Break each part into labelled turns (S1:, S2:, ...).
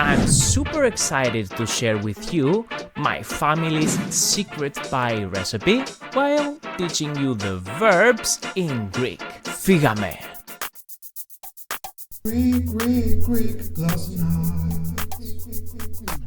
S1: I'm super excited to share with you my family's secret pie recipe while teaching you the verbs in Greek. Φύγαμε!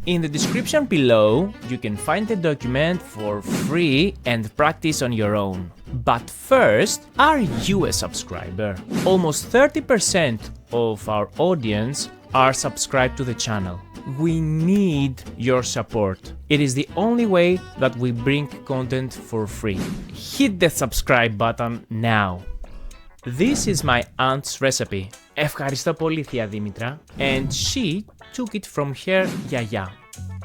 S1: In the description below, you can find the document for free and practice on your own. But first, are you a subscriber? Almost 30% of our audience are subscribed to the channel. We need your support. It is the only way that we bring content for free. Hit the subscribe button now. This is my aunt's recipe. Ευχαριστώ πολύ, θεία Δήμητρα. And she took it from her Γεια.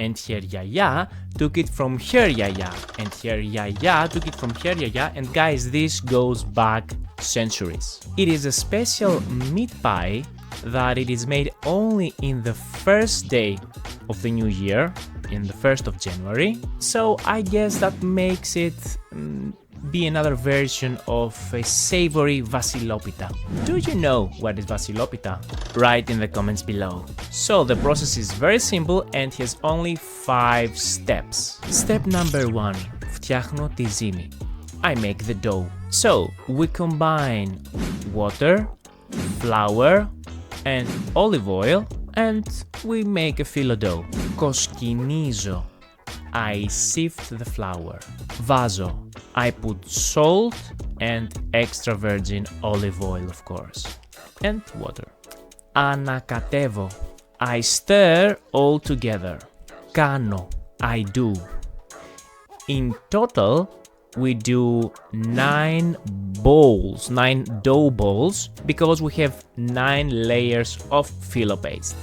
S1: And her Γεια took it from her Γεια. And her Γεια took it from her Γεια. And guys, this goes back centuries. It is a special meat pie that it is made only in the first day of the new year, in the 1st of January. So I guess that makes it be another version of a savory vasilopita. Do you know what is vasilopita? Write in the comments below. So the process is very simple and has only 5 steps. Step number 1. Φτιάχνω τη ζύμη. I make the dough. So we combine water, flour, and olive oil and we make a filo dough. Κοσκινίζω. I sift the flour. Βάζω. I put salt and extra virgin olive oil, of course, and water. Ανακατεύω. I stir all together. Κάνω. I do. In total, we do 9 bowls, 9 dough balls, because we have 9 layers of filo paste.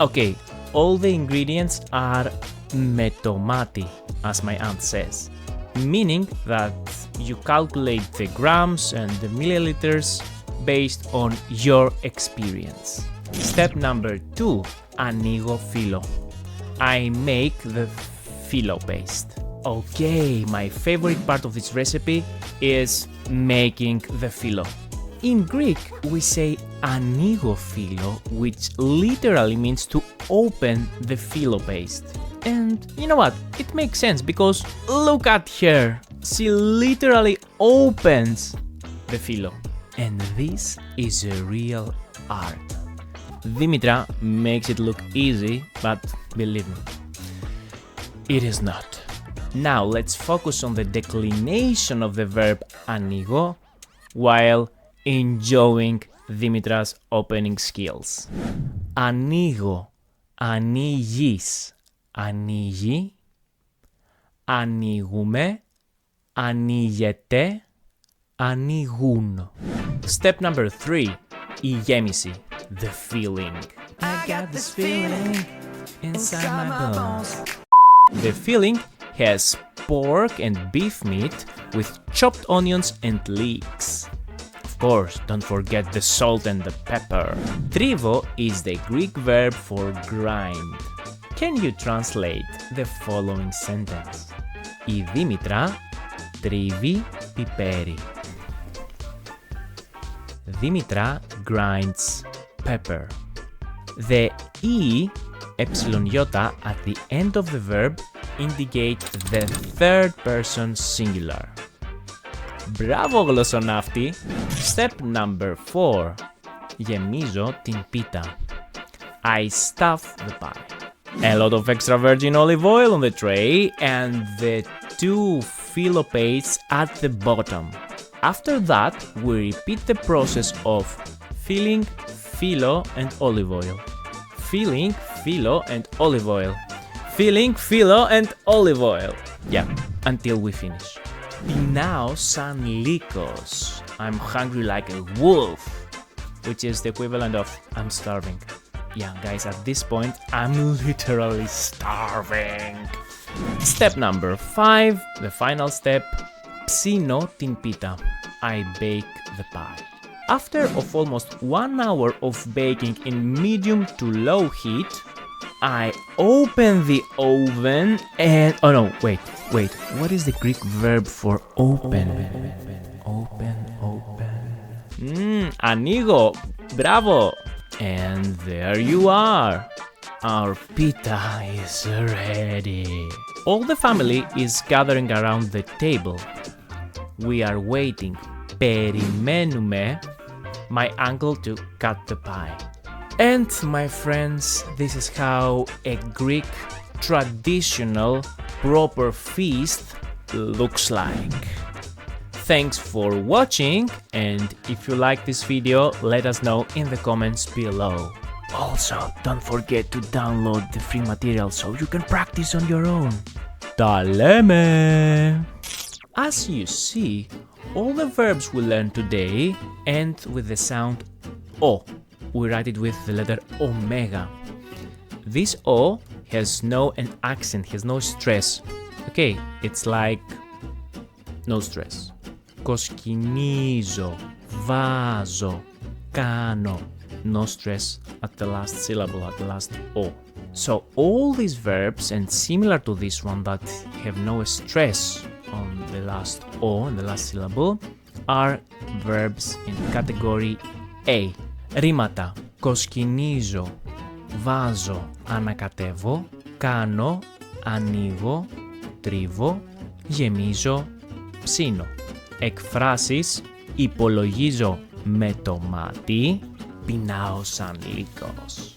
S1: Okay, all the ingredients are με το μάτι, as my aunt says, meaning that you calculate the grams and the milliliters based on your experience. Step number 2, ανοίγω φύλλο. I make the filo paste. Okay, my favorite part of this recipe is making the filo. In Greek, we say ανοίγω φύλλο, which literally means to open the filo paste. And you know what? It makes sense because look at her. She literally opens the filo. And this is a real art. Dimitra makes it look easy, but believe me, it is not. Now let's focus on the declination of the verb ανοίγω while enjoying Dimitra's opening skills. Ανοίγω, ανοίγεις, ανοίγει, ανοίγουμε, ανοίγεται, ανοίγουν. Step number 3, η γέμιση, the feeling. I got this feeling inside my bones. The filling has pork and beef meat with chopped onions and leeks. Of course, don't forget the salt and the pepper. Τρίβω is the Greek verb for grind. Can you translate the following sentence? Η Δήμητρα τρίβει πιπέρι. Δήμητρα grinds pepper. The e, epsilon-iota at the end of the verb indicate the third person singular. Μπράβο γλωσσοναύτη! Step number 4. Γεμίζω την πίτα. I stuff the pie. A lot of extra virgin olive oil on the tray and the 2 filo pastes at the bottom. After that, we repeat the process of filling, filo and olive oil. Filling, filo and olive oil. Filling, filo and olive oil. Yeah, until we finish. Πεινάω σαν λύκος. I'm hungry like a wolf, which is the equivalent of I'm starving. Yeah, guys, at this point, I'm literally starving. Step number 5, the final step. Ψήνω την πίτα. I bake the pie. After of almost 1 hour of baking in medium to low heat, I open the oven and... Oh no, wait. What is the Greek verb for open? Open. Ανοίγω. Bravo. And there you are. Our pita is ready. All the family is gathering around the table. We are waiting. Περιμένουμε my uncle to cut the pie. And my friends, this is how a Greek traditional proper feast looks like. Thanks for watching, and if you like this video, let us know in the comments below. Also, don't forget to download the free material so you can practice on your own. Τα λέμε! As you see, all the verbs we learned today end with the sound O. We write it with the letter omega. This O has no an accent, has no stress. Okay, it's like no stress. Κοσκινίζω, βάζω, κάνω. No stress at the last syllable, at the last O. So all these verbs, and similar to this one that have no stress on the last O, in the last syllable, are verbs in category A. Ρήματα. Κοσκινίζω, βάζω, ανακατεύω, κάνω, ανοίγω, τρίβω, γεμίζω, ψήνω. Εκφράσεις. Υπολογίζω με το μάτι, πεινάω σαν λύκος.